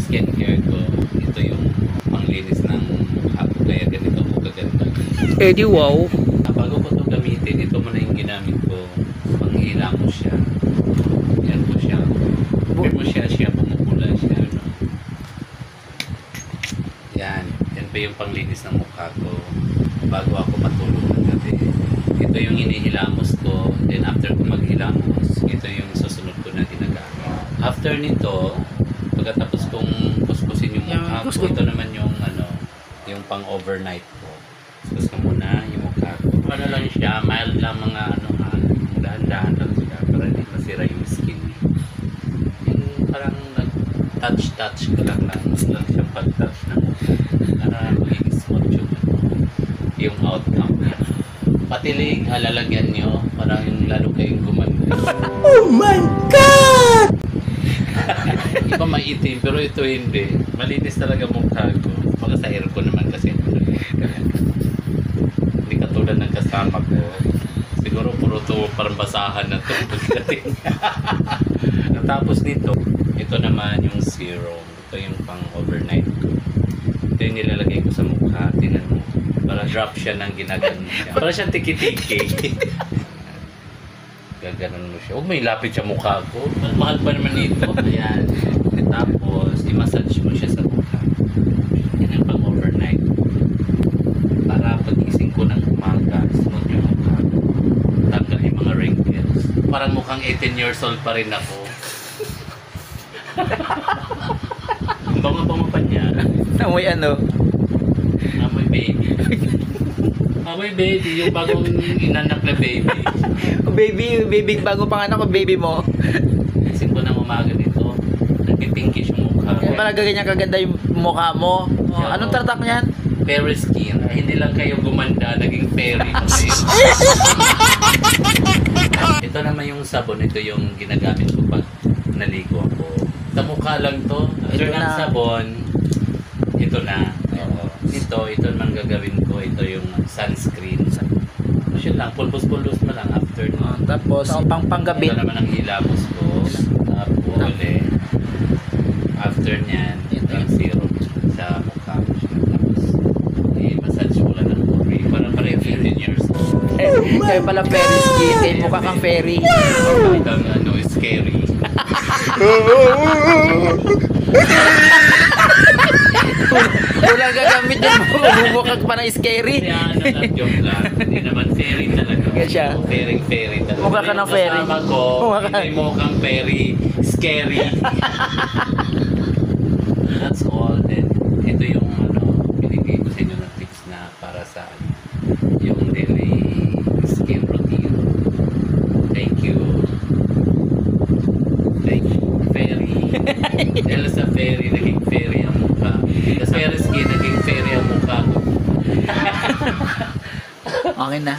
skincare ko, ito yung panglinis ng mukha ko, kaya ganito ko kaganda. Eh di wow. Bago ko ito gamitin, ito muna yung ginamit ko. Panghila mo siya. Yan mo siya. Pero mo siya, pumupula siya. No? Yan. Yan pa yung panglinis ng mukha ko. Bago ako matulog ng gabi. Ito yung inihilamos ko. Then after ko maghilamos, ito yung susunod ko na ginagamit. After nito, pagkatapos kong kuskusin yung mukha ko, ito naman yung yung pang overnight ko. Kuskus ko muna yung mukha ko. Ano lang siya, mild lang mga dahan-dahan lang siya para hindi masira yung skin. Yung parang touch ko lang siyang pag-touch na mukha para maging smooth yung outcome. Patilig, halalagyan nyo para yung lalo kayong gumanda. Oh my God! Iba maitim pero ito hindi. Malinis talaga mukha ko. Baka sa hair ko naman kasi hindi katulad ng kasama ko. Siguro puro to parang basahan na to. Natapos nito, ito naman yung serum. Ito yung pang overnight ko. Ito yung nilalagay ko sa mukha. Tingnan mo. Para drop siya ng ginagano siya. Para siyang tiki-tiki. Gaganon mo siya. Huwag may lapit siya mukha ko. Mahal pa naman ito. Ayan. Tapos, i-massage mo siya sa mukha. Yan ang pang overnight. Para pag-ising ko ng umaga, smooth yung mukha ko. Tanggal yung mga wrinkles. Parang mukhang 18 years old pa rin ako. Bango-bango pa niya. Amoy ano? Amoy baby. Amoy baby. Yung bagong inanak na baby. Baby, bago panganak ko, baby mo. Isip ko ng umaga nito, nagpipinkish yung mukha ko. Para ganyan kaganda yung mukha mo. Oh, anong tatak niyan? Fairy skin. Ay, hindi lang kayo gumanda, naging fairy pa kayo. Ito naman yung sabon, ito yung ginagamit ko pag naligo ako. Sa mukha lang to. After ng sabon, ito na. Ito naman gagawin ko. Ito yung sunscreen. Yun lang, pulbos-pulbos mo lang after nun. Tapos, panggabi. Ito naman ang hilamos ko. Tapos, after nyan, ito yung serum sa mukha ko siya. Tapos, i-massage mo lang ng puri. Parang 15 years old. Kayo pala fairy skin. Mukha kang fairy. Kang scary. Walang gagamit dyan mo. Mukha ka pa ng scary. Kaya joke lang. Hindi naman fairy talaga. Kaya siya. Fairy talaga. Mukha ka ng fairy. Kasama ko, hindi mo kang fairy. Scary. That's all. Then, ito yung binigay ko sa inyo ng tips na para sa yung daily skin routine. Thank you. Fairy. Dahil sa fairy, naging fairy ang mukha. Sa fairy skin, naging fairy ang mukha ko. Okay na.